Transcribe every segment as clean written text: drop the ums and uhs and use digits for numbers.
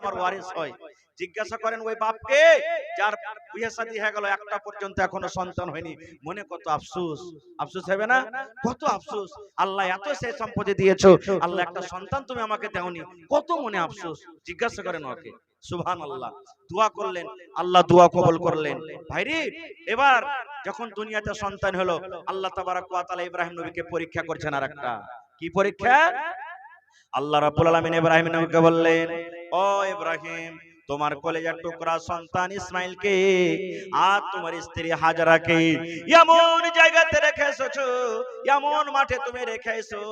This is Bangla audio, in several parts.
আমার ওয়ারিস হয়। জিজ্ঞাসা করেন ওই বাপকে যার বিয়ে শাদী হয়ে গেল, একটা পর্যন্ত এখনো সন্তান হয়নি, মনে কত আফসোস। আফসোস হবে না? কত আফসোস। আল্লাহ এত সেই সম্পত্তি দিয়েছো, আল্লাহ একটা সন্তান তুমি আমাকে দাওনি, কত মনে আফসোস। জিজ্ঞাসা করেন ওকে। সুবহানাল্লাহ। দোয়া করলেন, আল্লাহ দোয়া কবুল করলেন। ভাইরে, এবার যখন দুনিয়াতে সন্তান হলো, আল্লাহ তাবারক ওয়া তাআলা ইব্রাহিম নবীকে পরীক্ষা করছেন। আর একটা কি পরীক্ষা? আল্লাহ রাব্বুল আলামিন ইব্রাহিম নবীকে বললেন, ও ইব্রাহিম, তোমার কলেজার টুকরা সন্তান ইসমাইলকে আর তোমার স্ত্রী হাজারাকে এমন জায়গাতে রেখে এসেছো, এমন মাঠে তুমি রেখে এসো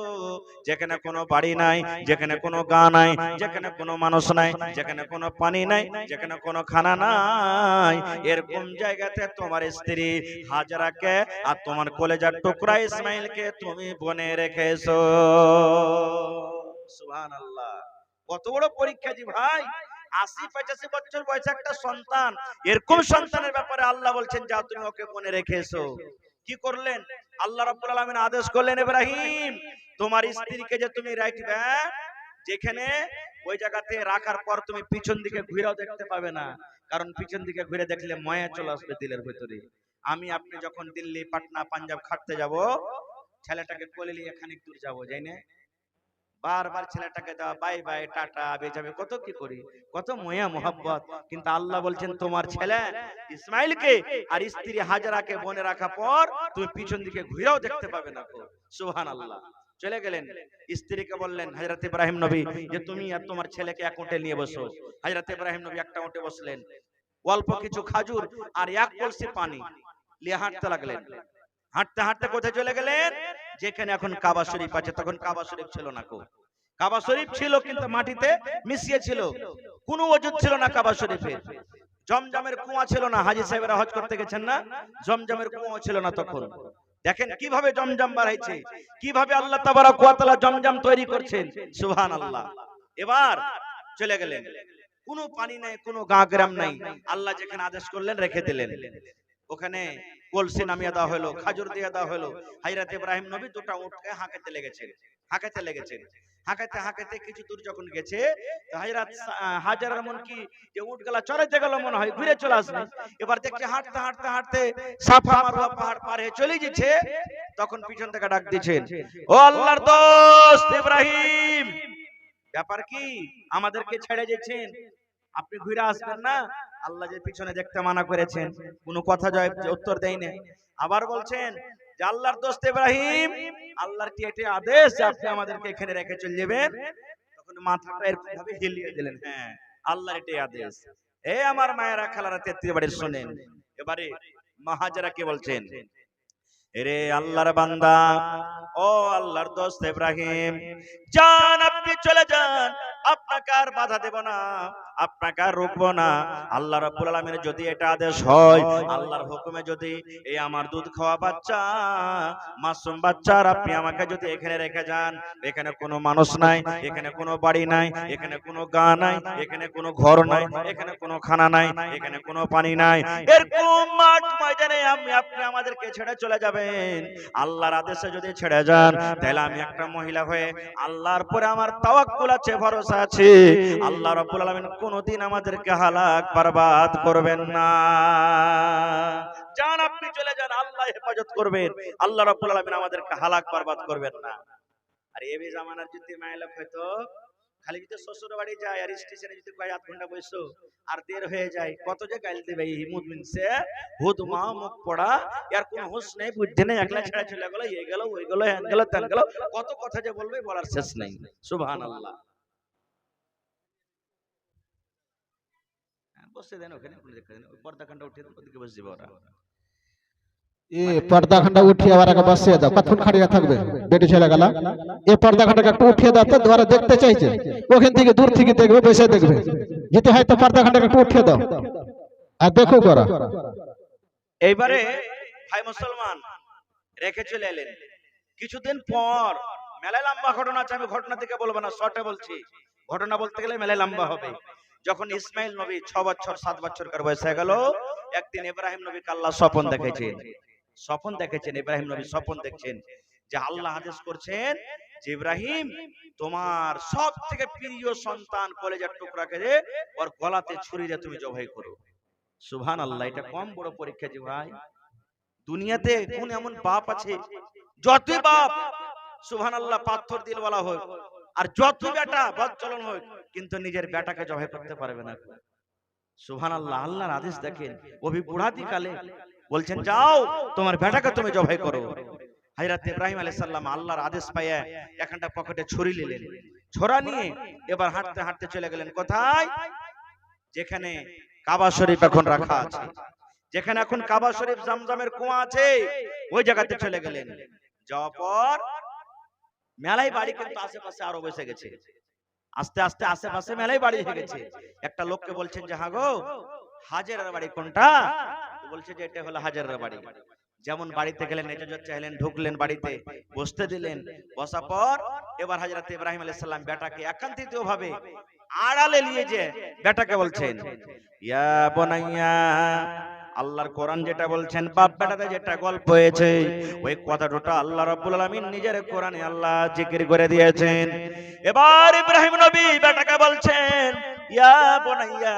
যেখানে কোনো বাড়ি নাই, যেখানে কোনো গা নাই, যেখানে কোনো মানুষ নাই, যেখানে কোনো পানি নাই, যেখানে কোনো খানা নাই, এরকম জায়গাতে তোমার স্ত্রী হাজারাকে আর তোমার কলেজার টুকরা ইসমাইলকে তুমি বনে রেখে এসো। সুবহানাল্লাহ। কত বড় পরীক্ষা জি ভাই। ৮০-৮৫ বছর বয়সে একটা সন্তান, এরকম সন্তানের ব্যাপারে আল্লাহ বলছেন যাও তুমি ওকে বনে রেখে এসো। কি করলেন? আল্লাহ রাব্বুল আলামিন আদেশ করলেন, ইব্রাহিম তোমার স্ত্রীকে যে তুমি রাখবে, যেখানে ওই জায়গাতে রাখার পর তুমি পিছন দিকে ঘুরেও দেখতে পাবে না, কারণ পিছন দিকে ঘুরে দেখলে মায়া চলে আসবে দিলের ভেতরে। আমি আপনি যখন দিল্লি, পাটনা, পাঞ্জাব খাটতে যাব, ছেলেটাকে কোলে নিয়ে খানিক দূর যাবো, যাই না? বারবার ছেলেটাকে দেওয়া বাই বাই টাটা আবে যাবে, কত কি করি, কত ময়া মোহাব্বত। কিন্তু আল্লাহ বলছেন তোমার ছেলে ইসমাইলকে আর স্ত্রী হাজারাকে বনে রাখা পর তুমি পিছন দিকে ঘুরেও দেখতে পাবে না। সুবহানাল্লাহ। চলে গেলেন, স্ত্রীকে বললেন হযরত ইব্রাহিম নবী যে তুমি আর তোমার ছেলেকে এক উটে নিয়ে বসো। হযরত ইব্রাহিম নবী একটা উটে বসলেন, অল্প কিছু খাজুর আর এক কলসি পানি নিয়ে হাঁটতে লাগলেন। হাঁটতে হাঁটতে কোথায় চলে গেলেন? যেখানে এখন কাবা শরীফ আছে, তখন কাবা শরীফ ছিল না। কাবা শরীফ ছিল কিন্তু মাটিতে মিশিয়ে ছিল, কোনো ওজুদ ছিল না কাবা শরীফে। জমজমের কুয়া ছিল না, হাজী সাহেবরা হজ করতে গেছেন না, জমজমের কুয়া ছিল না তখন। দেখেন কিভাবে জমজম বাড়াইছে, কিভাবে আল্লাহ তাবারক ওয়া তাআলা জমজম তৈরি করছেন। সুবহানাল্লাহ। এবার চলে গেলেন, কোনো পানি নাই, কোনো গা গ্রাম নাই, আল্লাহ যেখানে আদেশ করলেন রেখে দিলেন। ওখানে কলসি নামিয়ে দেওয়া হলো, খাজুর দিয়ে দেওয়া হলো। হযরত ইব্রাহিম নবী দুটো উটকে হাঁকাতে লেগেছেন, হাঁকাতে লেগেছেন। হাঁকাতে হাঁকাতে কিছু দূর যখন গেছে, হযরত হাজারার মন কি যে উটগুলা চড়াইতে গেল মনে হয় ঘুরে চলে আসবে। এবার দেখছে হাঁটতে হাঁটতে হাঁটতে সাফা মারওয়া পাহাড় পার হয়ে চলে যাচ্ছে, তখন পিছন থেকে ডাক দিচ্ছেন, ও আল্লাহর দোস্ত ইব্রাহিম, ব্যাপার কি? আমাদেরকে ছেড়ে যাচ্ছেন, আপনি ঘুরে আসবেন না? আল্লাহ যে পিছনে দেখতে মানা করেছেন, কোনো কথা জবাব উত্তর দেয় না। আবার বলছেন যে আল্লাহর দোস্ত ইব্রাহিম, আল্লাহর কি এটা আদেশ যে আপনি আমাদেরকে এখানে রেখে চলে যাবেন? তখন মাথাটা এরকম ভাবে হিলিয়ে দিলেন, হ্যাঁ আল্লাহর এটাই আদেশ। এ আমার মায়েরা খালারা তেত্রিশ বাড়ির শোনেন। এবারে মাহাজারা কে বলছেন, এরে আল্লাহর বান্দা, ও আল্লাহর দোস্ত ইব্রাহিম, যান আপনি চলে যান, আপনাকে আর বাধা দেব না, আপনাকে আর রুকবো না। আল্লাহ রাব্বুল আলামিনের যদি এটা আদেশ হয়, আল্লাহর হুকুমে যদি এই আমার দুধ খাওয়া বাচ্চা, মাসুম বাচ্চা, আর আপনি আমাকে যদি এখানে রেখে যান, এখানে কোনো মানুষ নাই, এখানে কোনো বাড়ি নাই, এখানে কোনো গা নাই, এখানে কোনো ঘর নাই, এখানে কোনো খানা নাই, এখানে কোনো পানি নাই, এরকম মাঠ ময়দানে আপনি আমাদেরকে ছেড়ে চলে যাবেন। আল্লাহর আদেশে যদি ছেড়ে যান, তাহলে আমি একটা মহিলা হয়ে আল্লাহর পরে আমার তাওয়াক্কুল আছে, ভরসা আছে, আল্লাহ রাব্বুল আলামিন কোনদিন আমাদেরকে হালাক বরবাদ করবেন না। যান আপনি চলে যান, আল্লাহ হেফাজত করবেন, আল্লাহ রাব্বুল আলামিন আমাদেরকে হালাক বরবাদ করবেন না। আর এই জামানার যদি মাইলক হয়তো খালি যদি শ্বশুর বাড়ি যায় আর স্টেশনে যদি কয় আধ ঘন্টা বসো আর দের হয়ে যায়, কত যে গাইল দেবে এই মুদমিন সে হুদ মা মুখ পড়া, এর কোন হুঁশ নেই, বুদ্ধি নেই, একলা ছেড়ে চলে গেল, এই গেল ওই গেল, হ্যান গেল তেন গেল, কত কথা যে বলবে বলার শেষ নেই। সুবহানাল্লাহ। বসে দেন ওখানে, ওই পর্দাখানটা উঠিয়ে দেন, ওদিকে বসে যাবে ওরা। पर्दा उठिए बसिए दाओ कतक्षण खड़िया থাকবে বেটি ছেলে গেল এই पर्दा একটু উঠিয়ে দাও তো দুয়ারে দেখতে চাইছে ওখান থেকে দূর থেকে দেখবে বসে দেখবে যেতে হয় তো पर्दा একটু উঠিয়ে দাও আর দেখো করা। এইবারে ভাই মুসলমান রেখে চলে এলেন। কিছুদিন পর মেলা লম্বা ঘটনা আছে, আমি ঘটনা থেকে বলবো না, শর্টে বলছি। ঘটনা বলতে গেলে মেলা লম্বা হবে। যখন ইসমাইল নবী 6 বছর 7 বছরকার বয়স হয়ে গেল, একদিন ইব্রাহিম নবীকে আল্লাহ স্বপ্ন দেখিয়েছেন। স্বপ্ন দেখেছেন, ইব্রাহিম নবী স্বপ্ন দেখছেন যে আল্লাহ আদেশ করছেন যে ইব্রাহিম তোমার সব থেকে প্রিয় সন্তান কলেজার টুকরাকে রে ওর গলাতে ছুরি দিয়ে তুমি জবাই করো। সুবহানাল্লাহ, এটা কম বড় পরীক্ষা জি ভাই। দুনিয়াতে কোন এমন বাপ আছে, যতই বাপ সুবহানাল্লাহ পাথর দিলওয়ালা হোক আর যত বেটা বদচলন হোক, কিন্তু নিজের বেটাকে জবাই করতে পারবে না। সুবহানাল্লাহ, আল্লাহর আদেশ দেখেন, ওই বুড়াতি কালে বলছেন যাও তোমার বেটাকে তুমি জবাই করো। হযরত ইব্রাহিম আলাইহিস সালাম আল্লাহর আদেশ পাইয়া এখানটা পকেটে ছুরি নিলেন, ছোরা নিয়ে এবার হাঁটতে হাঁটতে চলে গেলেন কোথায়? যেখানে কাবা শরীফ এখন রাখা আছে, যেখানে এখন কাবা শরীফ জামজামের কুয়া আছে, ওই জায়গাতে চলে গেলেন। যাওয়ার পর মেলাই বাড়ি কিন্তু আশেপাশে আরো বসে গেছে, আস্তে আস্তে আশেপাশে মেলাই বাড়ি হয়ে গেছে। একটা লোককে বলছেন যে হ্যাঁ গো, হাজেরার বাড়ি কোনটা? বলছে যে এটা হলো হাজেরার বাড়ি। যেমন বাড়িতে গেলেন, নেচে চাইলেন, ঢুকলেন, বাড়িতে বসতে দিলেন। বসার পর এবার হযরত ইব্রাহিম আলাইহিস সালাম বেটাকে একান্তিত ভাবে আড়ালে নিয়ে যে বেটাকে বলছেন ইয়া বুনাইয়া। আল্লাহর কোরআন যেটা বলছেন, বাপ বেটাতে যেটা গল্প হয়েছে, ওই কথাটা আল্লাহ রাব্বুল আলামিন নিজের কোরআনে আল্লাহ জিকির করে দিয়েছেন। এবার ইব্রাহিম নবী বেটাকে বলছেন ইয়া বুনাইয়া,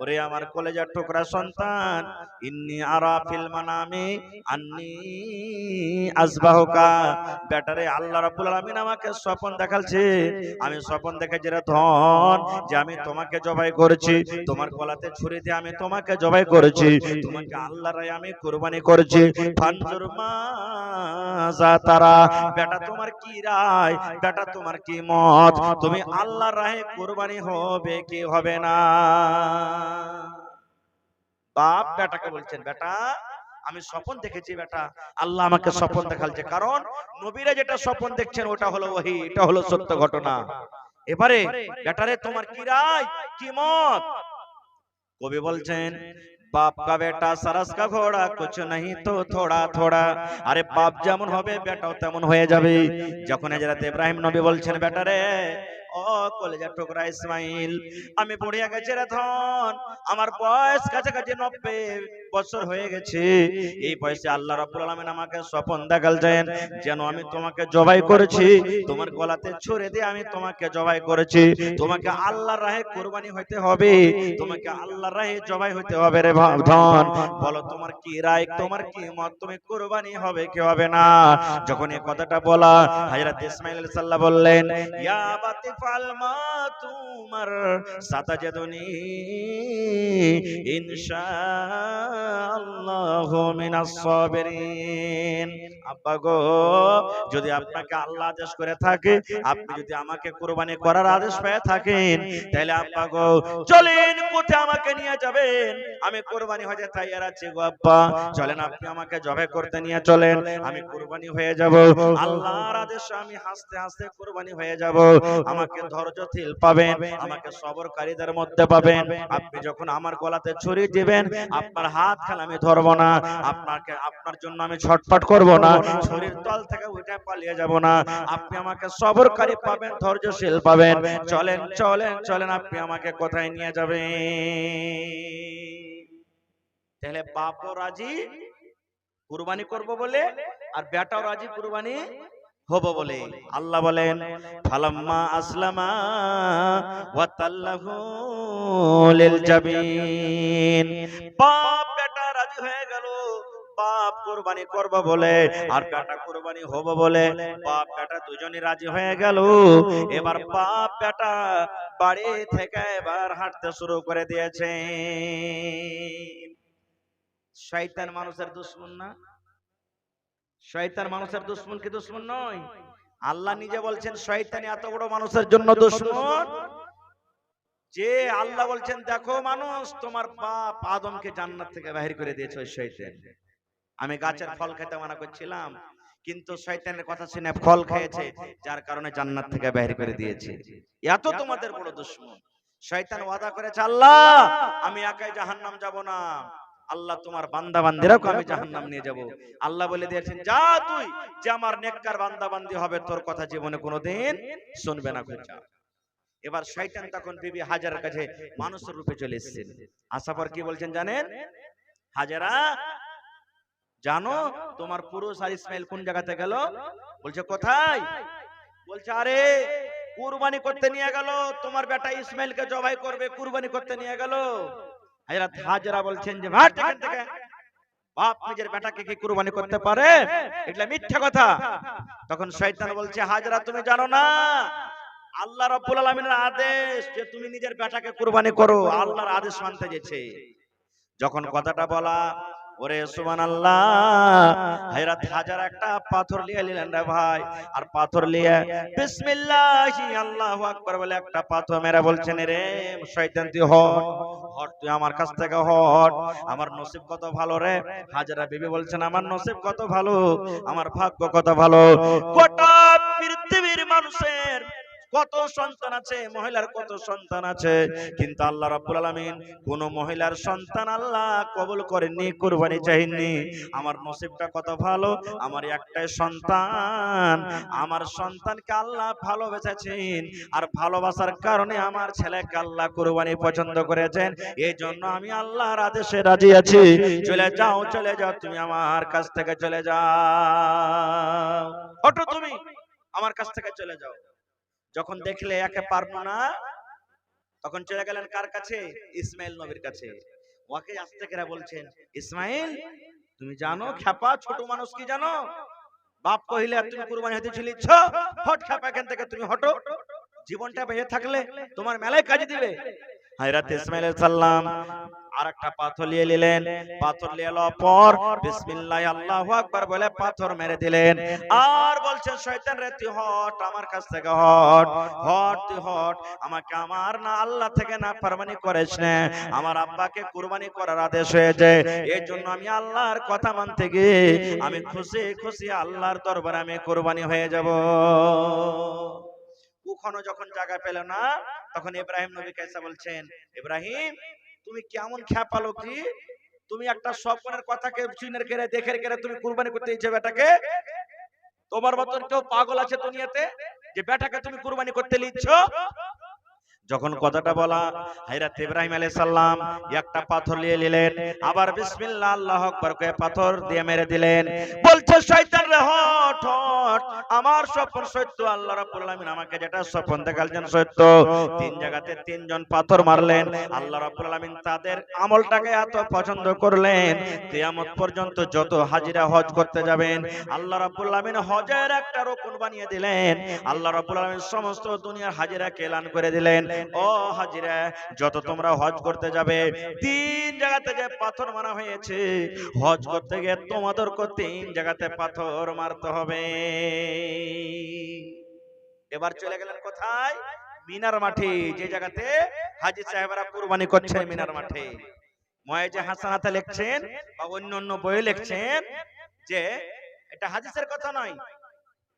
ওরে আমার কলেজার টুকরা সন্তান, ইন্নী আরা ফিল মানামি আন্নী আযবাহুকা। বেটারে আল্লাহ রাব্বুল আলামিন আমাকে স্বপ্ন দেখালছে, আমি স্বপ্ন দেখে যেটা ধন যে আমি তোমাকে জবাই করেছি, তোমার গলাতে ছুরি দিয়ে আমি তোমাকে জবাই করেছি, তোমাকে আল্লাহর রাহে আমি কুরবানি করেছি। ফানজুর মাজা তারা, বেটা তোমার কি রায়, বেটা তোমার কি মত, তুমি আল্লাহর রাহে কুরবানি হবে কি হবে না? বাপ বেটাকে বলছেন বেটা আমি স্বপ্ন দেখেছি, বেটা আল্লাহ আমাকে স্বপ্ন দেখালছে, কারণ নবীরা যেটা স্বপ্ন দেখছেন ওটা হলো ওহী, এটা হলো সত্য ঘটনা। এবারে বেটারে তোমার কি রায়, কি মত? কবি বলছেন बाप का बेटा सरस का घोड़ा कुछ नहीं तो थोड़ा थोड़ा। আরে বাপ যেমন হবে বেটাও তেমন হয়ে যাবে। যখন হযরত ইব্রাহিম নবী বলছেন বেটা রে ও কলেজার টুকরা ইসমাইল, আমি বুড়িয়া গেছি রে ধন, আমার বয়স কাছাকাছি 90 বছর হয়ে গেছে। এই বয়সে আল্লাহ রাব্বুল আলামিন আমাকে স্বপ্ন দেখালছেন যেন আমি তোমাকে জবাই করেছি, তোমার গলাতে ছুরি দিয়ে আমি তোমাকে জবাই করেছি, তোমাকে আল্লাহর রাহে কুরবানি হইতে হবে, তোমাকে আল্লাহর রাহে জবাই হইতে হবে রে ধন। বলো তোমার কি রায়, তোমার কি মত, তুমি কুরবানি হবে কি হবে না? যখন এই কথাটা বলা, হযরত ইসমাঈল আলাইহিস সালাম বললেন ইয়া বাতি ফাল মা তুমার সাতাজাদুনি ইনশাআল্লাহু মিনাস সাবিরিন। আব্বা গো, যদি আপনাকে আল্লাহ আদেশ করে থাকে, আপনি যদি আমাকে কুরবানি করার আদেশ পেয়ে থাকেন, তাহলে আব্বা গো চলেন, কোথায় আমাকে নিয়ে যাবেন? আমি কুরবানি হয়ে তৈয়ার আছি গো আব্বা, চলেন আপনি আমাকে জবাই করতে নিয়ে চলেন, আমি কুরবানি হয়ে যাব। আল্লাহর আদেশে আমি হাসতে হাসতে কুরবানি হয়ে যাব। আমাকে ধৈর্যশীল পাবেন, আমাকে সবরকারীদের মধ্যে পাবেন। আপনি যখন আমার গলাতে ছুরি দিবেন, আপনার হাত খালি আমি ধরব না, আপনার জন্য আমি ছটফট করব না, শরীর তল থেকে উঠে পালিয়ে যাব না। আপনি আমাকে সবরকারী পাবেন, ধৈর্যশীল পাবেন। চলেন চলেন চলেন, আপনি আমাকে কোথায় নিয়ে যাবেন? তাহলে বাপও রাজি কুরবানি করব বলে, আর বেটাও রাজি কুরবানি হবো বলে। আল্লাহ বলেন ফালাম্মা আসলামা ওয়া তাল্লাহু লিল জাবিন। বাপ বেটা রাজি হয়ে গেল, বাপ কুরবানি করব বলে আর বেটা কুরবানি হবো বলে। বাপ বেটা দুজনই রাজি হয়ে গেল। এবার বাপ বেটা বাড়ি থেকে এবার হাঁটতে শুরু করে দিয়েছে। শয়তান মানুষের দুশমন না? শয়তান মানুষের দুশমন কি দুশমন নয়? আল্লাহ নিজে বলছেন শয়তান এত বড় মানুষের জন্য দুশমন যে আল্লাহ বলছেন দেখো মানুষ, তোমার বাপ আদমকে জান্নাত থেকে বাহির করে দিয়েছে ওই শয়তান। আমি গাছের ফল খেতে মানা করছিলাম, কিন্তু শয়তানের কথা শুনে ফল খেয়েছে, যার কারণে জান্নাত থেকে বাহির করে দিয়েছে। এত তোমাদের বড় দুশমন। শয়তান ওয়াদা করেছে আল্লাহ আমি একাই জাহান্নাম যাব না, আল্লাহ তোমার বান্দা বান্দিরাও আমি জাহান্নাম নিয়ে যাব। আল্লাহ বলে দিয়েছেন যা তুই যে আমার নেককার বান্দা বান্দি হবে, তোর কথা জীবনে কোনোদিন শুনবে না। এবার শয়তান তখন বিবি হাজারের কাছে মানুষের রূপে চলে এসেছেন। আসার পর কি বলছেন জানেন? হাজারা জানো তোমার পুরুষ আর ইসমাইল কোন জায়গাতে গেল? বলছে কোথায়? বলছে আরে কুরবানি করতে নিয়ে গেল, তোমার বেটা ইসমাইলকে জবাই করবে, কুরবানি করতে নিয়ে গেল। হযরত হাজরা বলছেন যে ভাট এখান থেকে, বাপ নিজের বেটাকে কি কুরবানি করতে পারে? এটা মিথ্যা কথা। তখন শয়তান বলছে হাজরা তুমি জানো না আল্লাহ রাব্বুল আলামিনের আদেশ যে তুমি নিজের বেটাকে কুরবানি করো, আল্লাহর আদেশ মানতে গেছে। যখন কথাটা বলা, ওরে সুবহানাল্লাহ, হযরত হাজারা একটা পাথর নিয়ে নিলেন রে ভাই, আর পাথর নিয়ে বিসমিল্লাহি আল্লাহু আকবার বলে একটা পাথর মেরে বলছেন রে শয়তান তুই হট হট, তুই আমার কাছ থেকে হট, আমার নসিব কত ভালো রে। হাজারা বিবি বলছেন আমার নসিব কত ভালো, আমার ভাগ্য কত ভালো, গোটা পৃথিবীর মানুষের কত সন্তান আছে, মহিলার কত সন্তান আছে, কিন্তু আল্লাহ রাব্বুল আলামিন কোন মহিলার সন্তান আল্লাহ কবুল করেননি, কুরবানি চাইনি। আমার নসিবটা কত ভালো, আমার একটাই সন্তান, আমার সন্তানকে আল্লাহ ভালোবেসেছেন, আর ভালোবাসার কারণে আমার ছেলেকে আল্লাহ কুরবানি পছন্দ করেছেন। এই জন্য আমি আল্লাহর আদেশে রাজি আছি। চলে যাও চলে যাও, তুমি আমার কাছ থেকে চলে যাও, ওঠো তুমি আমার কাছ থেকে চলে যাও। যখন দেখলে একে পারবো না, তখন চলে গেলেন কার কাছে? ইসমাইল নবীর কাছে। ওকে আস্তে করে বলছেন ইসমাইল তুমি জানো খেপা ছোট মানুষ কি জানো, বাপ কহিলে আর তুমি কুরবানি হতে চলেছ, হট খেপা এখান থেকে, তুমি হটো, জীবনটা বেঁচে থাকলে তোমার মেলায় কাজে দিবে। হযরত ইসমাইল আলাইহিস সালাম আরেকটা পাথর নিয়ে নিলেন, পাথর নিয়ে এলো পর বিসমিল্লাহ আল্লাহু আকবার বলে পাথর মেরে দিলেন, আর বলছেন শয়তান রে তুই হট আমার কাছ থেকে, হট হট তুই হট, আমাকে আমার না আল্লাহ থেকে না ফরমানি করিস না, আমার আব্বাকে কুরবানি করার আদেশ হয়েছে, এই জন্য আমি আল্লাহর কথা মানতে গিয়ে আমি খুশি খুশি আল্লাহর দরবারে আমি কুরবানি হয়ে যাব। কখনো যখন জায়গা পেল না, তখন ইব্রাহিম নবী কাইসা বলছেন ইব্রাহিম তুমি কেমন খেপালো কি, তুমি একটা স্বপ্নের কথাকে শুনে কেড়ে দেখে কেড়ে তুমি কুরবানি করতে ইচ্ছে বেটাকে, তোমার মতন কেউ পাগল আছে দুনিয়াতে যে বেটাকে তুমি কুরবানি করতে লিচ্ছ? যখন কথাটা বলা, হযরত ইব্রাহিম আলাইহিস সালাম একটা পাথর নিয়ে নিলেন, আবার বিসমিল্লাহ আল্লাহু আকবার কয়ে পাথর দিয়ে মেরে দিলেন। বলছে শয়তান রে হট হট, আমার স্বপ্ন সত্য, আল্লাহ রাব্বুল আলামিন আমাকে যেটা স্বপ্ন দেখালেন সত্য। তিন জায়গাতে তিনজন পাথর মারলেন, আল্লাহ রাব্বুল আলামিন তাদের আমলটাকে এত পছন্দ করলেন, কিয়ামত পর্যন্ত যত হাজিরা হজ করতে যাবেন আল্লাহ রাব্বুল আলামিন হজের একটা রুকন বানিয়ে দিলেন। আল্লাহ রাব্বুল আলামিন সমস্ত দুনিয়ার হাজিরাকে এলান করে দিলেন, ও হাজিরা যত তোমরা হজ করতে যাবে, তিন জায়গাতে যে পাথর মারা হয়েছে, হজ করতে গিয়ে তোমাদেরকে তিন জায়গাতে পাথর মারতে হবে। এবার চলে গেলেন কোথায়? মিনার মাঠে, যে জায়গাতে হাজী সাহেবরা কুরবানি করছেন মিনার মাঠে। মুয়াজ্জে হাসানাতে লিখছেন বা অন্য অন্য বইয়ে লিখছেন যে এটা হাদিসের কথা নয়,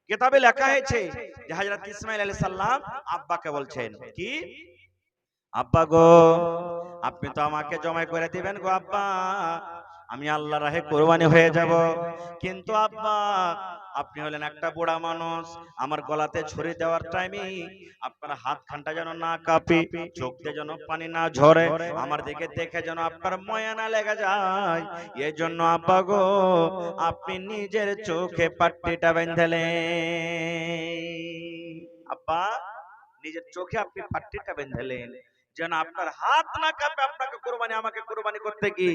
কিতাবে লেখা হয়েছে যে হযরত ইসমাইল আলাইহিস সালাম আব্বাকে বলছেন কি, আব্বা গো আপনি তো আমাকে জমা করে দিবেন গো আব্বা, আমি আল্লাহর রাহে কুরবানি হয়ে যাব, কিন্তু আব্বা আপনি হলেন একটা বুড়া মানুষ, আমার গলাতে ছুরি দেওয়ার টাইমে আপনার হাত খানটা যেন না কাঁপে, চোখ দিয়ে যেন পানি না ঝরে, আমার দিকে দেখে যেন আপনার ময়া না লেগে যায়, এই জন্য আব্বা গো আপনি নিজের চোখে পাট্টিটা বেঁধেলেন। আব্বা নিজের চোখে আপনি পাট্টিটা বেঁধেলেন যেন আপনার হাত না কাঁপে, আপনাকে কুরবানি আমাকে কুরবানি করতে কি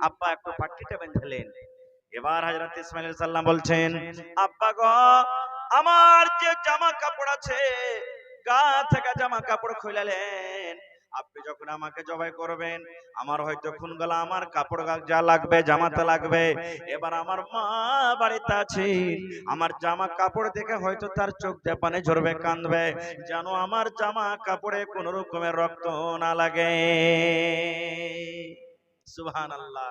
আব্বা একটু পাট্টিটা বেঁধেলেন। এবার হযরত ইসমাইল আলাইহিস সালাম বলছেন আব্বা গো আমার যে জামা কাপড় আছে, গা থেকে জামা কাপড় খুলালেন, আপনি যখন আমাকে জবাই করবেন আমার হয়তো খুনগুলা আমার কাপড় যা লাগবে জামাতে লাগবে, এবার আমার মা বাড়িতে আছে, আমার জামা কাপড় দেখে হয়তো তার চোখ দিয়ে পানি ঝরবে, কাঁদবে, যেন আমার জামা কাপড়ে কোন রকমের রক্ত না লাগে। সুবহানাল্লাহ।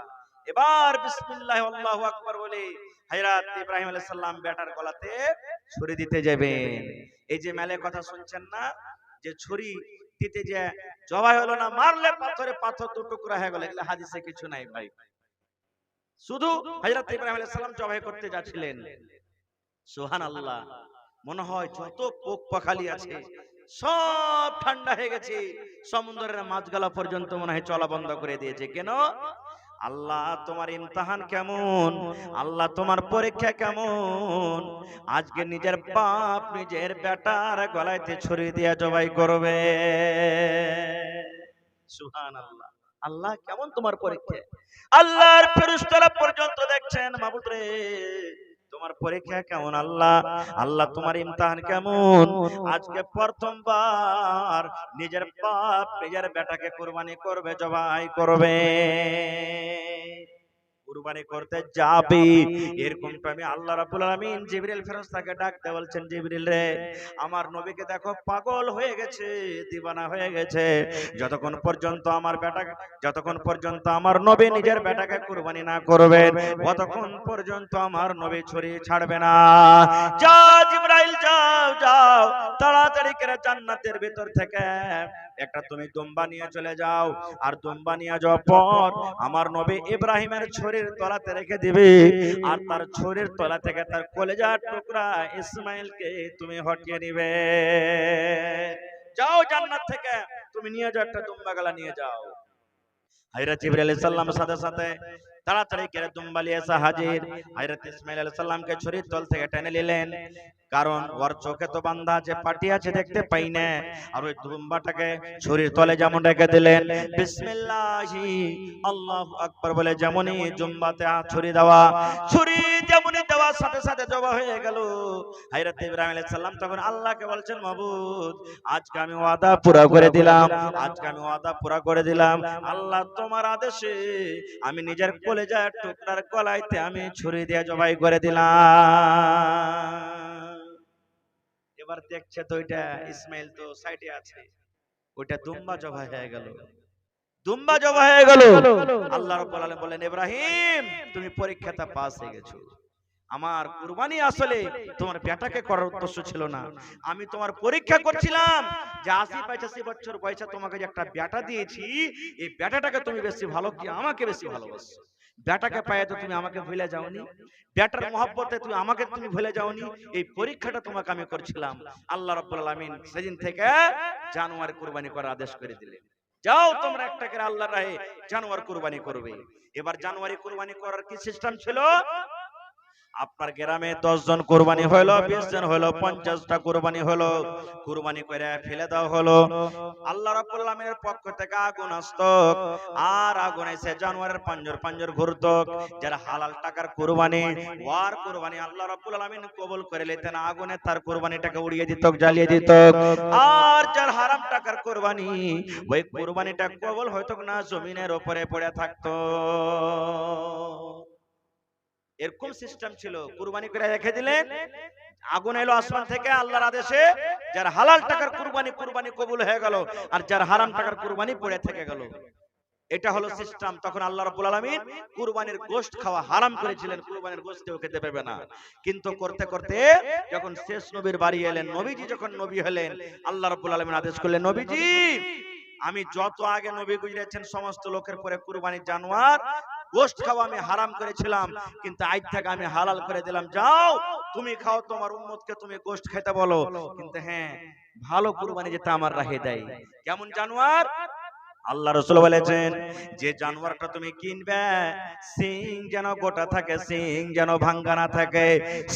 এবার বিসমিল্লাহ আল্লাহু আকবার বলে হযরত ইব্রাহিম আলাইহিস সালাম বেটার গলাতে ছুরি দিতে যাবেন। এই যে মেলে কথা শুনছেন না, যে ছুরি দিতে যে জবাই হলো না, মারলে পাথরে পাথর দু টুকরা হয়ে গেল, এগুলো হাদিসে কিছু নাই ভাই, শুধু হযরত ইব্রাহিম আলাইহিস সালাম জবাই করতে যাচ্ছিলেন। সুবহানাল্লাহ। মনে হয় যত পোক পাখালি আছে সব ঠান্ডা হয়ে গেছে, সমুদ্রের মাছগুলা পর্যন্ত মনে হয় চলা বন্ধ করে দিয়েছে। কেন? আল্লাহ তোমার ইমতিহান কেমন, আল্লাহ তোমার পরীক্ষা কেমন। আজকে নিজের বাপ নিজের বেটার গলায়তে ছুরি দিয়ে জবাই করবে। সুবহানাল্লাহ। আল্লাহ কেমন তোমার পরীক্ষা, আল্লাহর ফেরেশতারা পর্যন্ত দেখছেন মাবুদ রে তোমার পরীক্ষা কেমন। আল্লাহ আল্লাহ তোমার ইমতিহান কেমন। আজকে প্রথমবার নিজের বাপ নিজের বেটাকে কুরবানি করবে, জবাই করবে। কুরবানি করতে যাবে এরকম টাইমে আল্লাহ রাব্বুল আলামিন জিবরিল ফেরেশতাকে ডাকতে বলছেন, জিবরিল রে আমার নবীকে দেখো পাগল হয়ে গেছে, দিওয়ানা হয়ে গেছে। যতক্ষণ পর্যন্ত আমার নবী নিজের বেটাকে কুরবানি না করবেন ততক্ষণ পর্যন্ত আমার নবী ছুরি ছাড়বে না। যাও জিবরাইল যাও যাও, তাড়াতাড়ি করে জান্নাতের ভিতর থেকে একটা তুমি দুম্বা নিয়ে চলে যাও, আর দুম্বা নিয়ে যাওয়ার পর আমার নবী ইব্রাহিমের ছুরির তলাতে রেখে দিবে, আর তার ছুরির তলা থেকে তার কলেজার টুকরা ইসমাইলকে তুমি হটিয়ে নিবে। যাও জান্নাত থেকে তুমি নিয়ে যাও, একটা দুম্বা গলা নিয়ে যাও। হযরত জিবরাইল আলাইহিস সালাম সাথে সাথে তাড়াতাড়ি করে দুম্বা নিয়ে এসে হাজির। হযরত ইসমাইল আলাইহিস সালামকে ছুরির তল থেকে টেনে নিলেন, কারণ ওর চোখে তো বান্ধা আছে, পাটি আছে, দেখতে পাই না। আর ওই দুম্বাটাকে ছুরির তলে যেমন রেখে দিলেন, বিসমিল্লাহি আল্লাহু আকবার বলে যেমনই জুম্বাতে ছুরি দেওয়া, ছুরি যেমনই দেওয়ার সাথে সাথে জবা হয়ে গেল। হযরত ইব্রাহিম আলাইহিস সালাম তখন আল্লাহকে বলছেন, মাবুদ আজকে আমি ওয়াদা পুরা করে দিলাম, আজকে আমি ওয়াদা পুরা করে দিলাম। আল্লাহ তোমার আদেশে আমি নিজের কলেজার টুকরার গলায়তে আমি ছুরি দিয়ে জবাই করে দিলাম। এবার দেখছে তো ওইটা ইসমাইল তো সাইডে আছে, ওইটা দুম্বা জবাই হয়ে গেল, দুম্বা জবাই হয়ে গেল। আল্লাহ রাব্বুল আলামিন বলেন, ইব্রাহিম তুমি পরীক্ষাতে পাস হয়ে গেছো। আমার কুরবানি আসলে তোমার বেটাকে করার উদ্দেশ্য ছিল না, আমি তোমার পরীক্ষা করছিলাম যে ৮০-৮৫ বছর বয়সে তোমাকে যে একটা বেটা দিয়েছি, এই বেটাটাকে তুমি বেশি ভালো কি আমাকে বেশি ভালোবাসো? বেটাকে পায়ে তো তুমি আমাকে ভুলে যাওনি, বেটার মহব্বতে তুমি আমাকে তুমি ভুলে যাওনি, এই পরীক্ষাটা তোমাকে আমি করছিলাম। আল্লাহ রাব্বুল আলামিন সেদিন থেকে জানোয়ার কুরবানি করার আদেশ করে দিলেন, যাও তোমরা একটা করে আল্লাহর রাহে জানোয়ার কুরবানি করবে। এবার জানোয়ারি কুরবানি করার কি সিস্টেম ছিল? আপনার গ্রামে 10 জন কুরবানি হলো, 20 জন হলো, 50টা কুরবানি হলো, কুরবানি করে ফেলে দেওয়া হলো। আল্লাহ রাব্বুল আলামিনের পক্ষ থেকে আগুন আসতো, আর আগুন এসে জানোয়ারের পাঞ্জর পাঞ্জর ঘুরতো। যারা হালাল টাকার কুরবানি, ওয়ার কুরবানি আল্লাহ রাব্বুল আলামিন কবুল করে নিতেন, আগুনে তার কুরবানিটাকে উড়িয়ে দিত, জ্বালিয়ে দিত। আর যার হারাম টাকার কুরবানি, ওই কুরবানিটা কবুল হয়তো না, জমিনের উপরে পড়ে থাকতো। এরকম সিস্টেম ছিল। কুরবানি করে রেখে দিলেন, আগুন এলো আসমান থেকে আল্লাহর আদেশে, যার হালাল টাকার কুরবানি কুরবানি কবুল হয়ে গেল, আর যার হারাম টাকার কুরবানি পড়ে থেকে গেল। এটা হলো সিস্টেম। তখন আল্লাহ রাব্বুল আলামিন কুরবানির গোশত খাওয়া হারাম করেছিলেন, কুরবানির গোশত কেউ খেতে পারবে না। কিন্তু করতে করতে যখন শেষ নবীর বাড়ি এলেন, নবীজি যখন নবী হলেন, আল্লাহ রাব্বুল আলামিন আদেশ করলেন, নবীজি আমি যত আগে নবী গুজরেছেন সমস্ত লোকের পরে কুরবানির জানোয়ার গোশত খাওয়া আমি হারাম করেছিলাম, কিন্তু আজ থেকে আমি হালাল করে দিলাম। যাও তুমি খাও, তোমার উম্মতকে তুমি গোশত খেতে বলো, কিন্তু হ্যাঁ ভালো কুরবানি যেটা আমার রাহে দেয়। কেমন জানোয়ার? আল্লাহ রাসূল বলেছেন, যে জানোয়ারটা তুমি কিনবে সিং যেন গোটা থাকে, সিং যেন ভাঙ্গা না থাকে।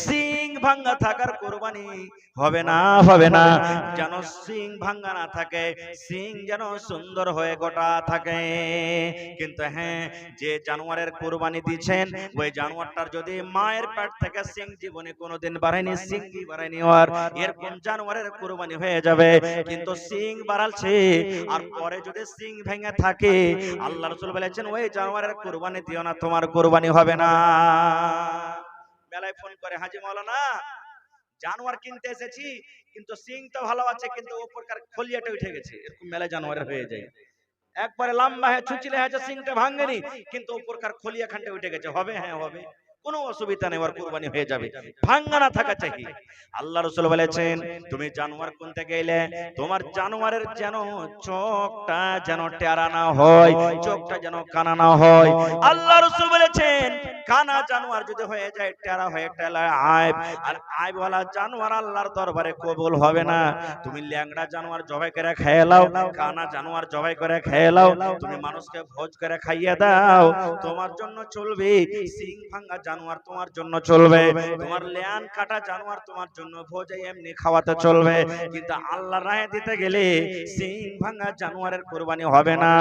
সিং ভাঙ্গা থাকার কুরবানি হবে না, হবে না। যেন সিং ভাঙ্গা না থাকে, সিং যেন সুন্দর হয়ে গোটা থাকে। কিন্তু হ্যাঁ, যে জানোয়ারের কুরবানি দিচ্ছেন, ওই জানোয়ারটার যদি মায়ের পেট থেকে সিং জীবনে কোনোদিন বাড়ায়নি, সিংই বাড়ায়নি, আর এরকম জানোয়ারের কুরবানি হয়ে যাবে। কিন্তু সিং বাড়ালছে আর পরে যদি সিং ভেঙে থাকে, আল্লাহ রাসূল বলেছেন ওই জানোয়ারের কুরবানি দিও না, তোমার কুরবানি হবে না। মেলায় ফোন করে, হাজী মাওলানা জানোয়ার কিনতে এসেছি, কিন্তু সিং তো ভালো আছে, কিন্তু উপরকার খলিয়াটা উঠে গেছে। এরকম মেলায় জানোয়ারের হয়ে যায়, একবারে লম্বা হয়ে ছুচিলে হয়েছে, সিংটা ভাঙেনি, কিন্তু উপরকার খলিয়া খানটা উঠে গেছে। হবে? হ্যাঁ হবে। কোনো অসুবিধা নেই, ওর কুরবানি হয়ে যাবে, ভাঙ্গা না থাকা চাই। আল্লাহ রাসূল বলেছেন তুমি জানোয়ার কিনতে গেলে তোমার জানোয়ারের যেন চোখটা যেন টেরা না হয়, চোখটা যেন কানা না হয়। আল্লাহ রাসূল বলেছেন কানা জানোয়ার যদি হয়ে যায়, টেরা হয়ে টেলা আইব, আর আইবওয়ালা জানোয়ার আল্লাহর দরবারে কবুল হবে না। তুমি ল্যাংড়া জানোয়ার জবাই করে খেয়ে লাও, কানা জানোয়ার জবাই করে খেয়ে লাও, তুমি মানুষকে ভোজ করে খাইয়ে দাও, তোমার জন্য চলবে। সিং ভাঙা জানোয়ার তোমার জন্য চলবে, তোমার ল্যান কাটা জানোয়ার তোমার জন্য ভোজে এমনি খাওয়াতে চলবে। কিন্তু আল্লাহর রাহে দিতে গেলে সিং ভাঙা জানোয়ারের কুরবানি হবে না,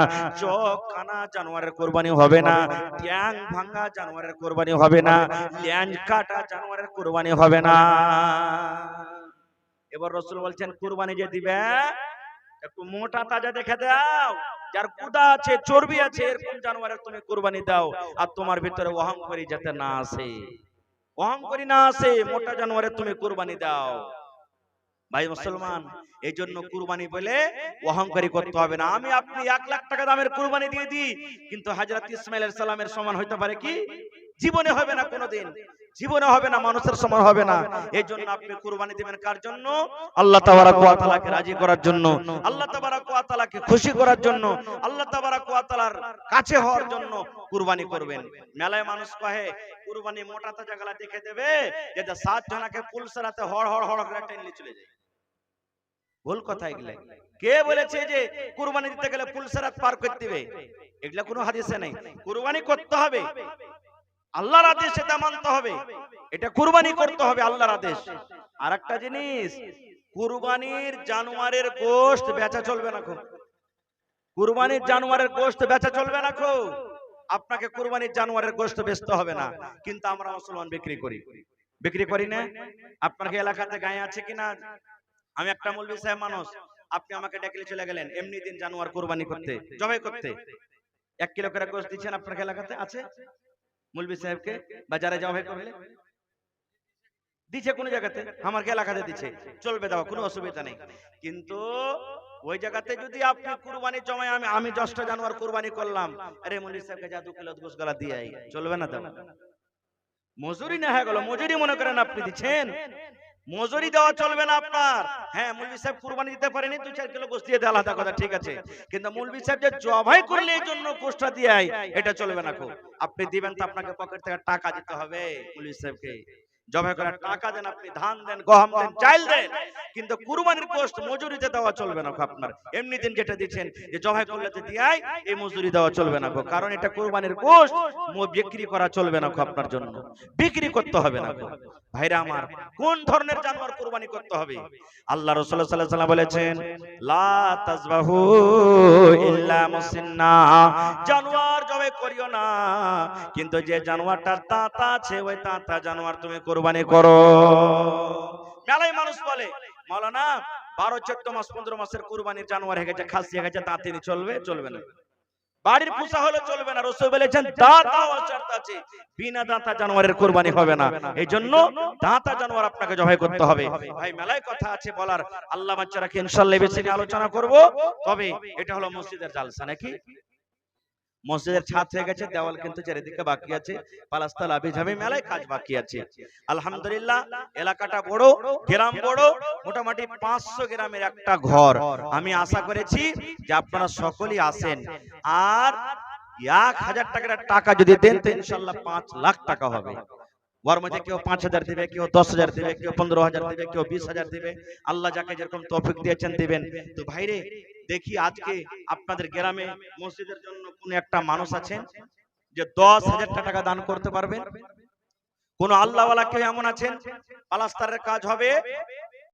চোখ কানা জানোয়ারের কুরবানি হবে না, ট্যাং ভাঙা জানোয়ারের কুরবানি হবে না, ল্যান কাটা জানোয়ারের কুরবানি হবে না। এবার রাসূল বলছেন কুরবানি যে দিবে একটু মোটা তাজা দেখে দাও, যার গুদা আছে চর্বি আছে এরকম জানোয়ারের তুমি কুরবানি দাও, আর তোমার ভিতরে অহংকারী যাতে না আসে, অহংকারী না আসে, মোটা জানোয়ারের তুমি কুরবানি দাও। ভাই মুসলমান, এই জন্য কুরবানি বলে অহংকারী করতে হবে না। আমি আপনি 1 লাখ টাকা দামের কুরবানি দিয়ে দিই, কিন্তু হযরত ইসমাঈল আলাইহিস সালামের সমান হইতে পারে কি? জীবনে হবে না, কোনোদিন জীবনে হবে না, মানুষের সমান হবে না। এই জন্য আপনি কুরবানি দিবেন কার জন্য? আল্লাহ তাবারাক ওয়া তাআলাকে রাজি করার জন্য, আল্লাহ তাবারাক ওয়া তাআলাকে খুশি করার জন্য, আল্লাহ তাবারাক ওয়া তাআলার কাছে হওয়ার জন্য কুরবানি করবেন। মেলায় মানুষ কহে কুরবানি মোটা তাজা গলা দেখে দেবে, যেটা 7 জনাকে পুলসরাতে হড় হড় হড় করে টেনে চলে যায়। ভুল কথা এগুলা। কে বলেছে যে কুরবানি দিতে গেলে পুলসরাত পার করতে দিবে? এগুলা কোনো হাদিসে নেই। কুরবানি করতে হবে, আল্লাহর আদেশ, এটা মানতে হবে, এটা কুরবানি করতে হবে আল্লাহর আদেশ। আর একটা জিনিস, কুরবানির জানোয়ারের গোশত বেচা চলবে না। কুরবানির জানোয়ারের গোশত বেচা চলবে না। আপনাকে কুরবানির জানোয়ারের গোশত বেচতে হবে না, কিন্তু আমরা মুসলমান বিক্রি করি না। আপনার এলাকাতে গায়ে আছে কিনা? আমি একটা মৌলভী সাহেব মানুষ, আপনি আমাকে ডেকে চলে গেলেন এমনি দিন জানোয়ার কুরবানি করতে, জবাই করতে, 1 কিলো করে গোশত দিচ্ছেন, আপনার এলাকাতে আছে? মৌলভী সাহেবকে বা যারা জবাই করলে দিচ্ছে কোন জায়গাতে? আমার এলাকাতে দিচ্ছে, চলবে, দাও, কোনো অসুবিধা নেই। কিন্তু ওই জায়গাতে যদি আপনি কুরবানি জমায়, আমি 10টা জানোয়ার কুরবানি করলাম, আরে মৌলভী সাহেবকে যা 2 কিলো গোশত গলা দিয়ে আই, চলবে না? দাও, মজুরি না হয়ে গেল, মজুরি মনে করেন আপনি দিচ্ছেন, মজুরি দেওয়া চলবে না আপনার। হ্যাঁ, মৌলভী সাহেব কুরবানি দিতে পারেনি, 2-4 কিলো গোশত দিয়ে দেয়, আলাদা কথা, ঠিক আছে, কিন্তু মৌলভী সাহেব যে জবাই করলে এই জন্য গোশতটা দিয়ে আই, এটা চলবে না। আপনি দিবেন তো আপনাকে পকেট থেকে টাকা দিতে হবে মৌলভী সাহেবকে, জবাই করার টাকা দেন, আপনি ধান দেন, গম দেন, চাল দেন, কিন্তু কুরবানির গোশত মজুরিতে দেওয়া চলবে না আপনার। এমনি দিন যেটা দিচ্ছেন যে জবাই করলে তো দিয়াই, এই মজুরি দেওয়া চলবে না, কারণ এটা কুরবানির গোশত, বিক্রি করা চলবে না আপনার জন্য, বিক্রি করতে হবে না। ভাইরা আমার, কোন ধরনের জানোয়ার কুরবানি করতে হবে? আল্লাহ রাসূল সাল্লাল্লাহু আলাইহি ওয়াসাল্লাম বলেছেন লা তাযবাহু ইল্লা মুসিন্না, জানোয়ার জবাই করিও না, কিন্তু যে জানোয়ারটার দাঁত আছে ওই দাঁতা জানোয়ার তুমি কুরবানি করো। মেলায় মানুষ বলে মাওলানা 12-14 মাস 15 মাসের কুরবানির জানোয়ার হয়ে গেছে, খাসি হয়ে গেছে, দাঁতে চলবে? চলবে না। বাড়ির পোষা হলে চলবে না, রাসূল বলেছেন দাঁতা শর্ত আছে, বিনা দাঁতা জানোয়ারের কুরবানি হবে না। এই জন্য দাঁতা জানোয়ার আপনাকে জবাই করতে হবে। ভাই, মেলায় কথা আছে বলার, আল্লাহ বাচ্চা রাখি, ইনশাআল্লাহ বেশি আলোচনা করব। তবে এটা হলো মসজিদের জালসা, নাকি? মসজিদের ছাদ হয়ে গেছে, দেওয়াল কিন্তু চারিদিকে বাকি আছে, পালাস্তাল আবিঝাবি মেলায় কাজ বাকি আছে। আলহামদুলিল্লাহ, এলাকাটা বড়, গ্রাম বড়, মোটামুটি 500 গ্রামের একটা ঘর। আমি আশা করেছি যে আপনারা সকলেই আসেন, আর 1000 টাকা যদি দেন তো ইনশাআল্লাহ 5 লাখ টাকা হবে। ওর মধ্যে কেউ 5000 দিবে, কেউ 10000 দিবে, কেউ 15000 দিবে, কেউ 20000 দিবে, আল্লাহ যাকে যেরকম তৌফিক দিয়েছেন দিবেন। তো ভাইরে, দেখি আজকে আপনাদের গ্রামে মসজিদের জন্য কোন একটা মানুষ আছেন যে 10000 টাকা দান করতে পারবেন? কোন আল্লাহওয়ালা কেউ এমন আছেন? পালাস্তারের কাজ হবে,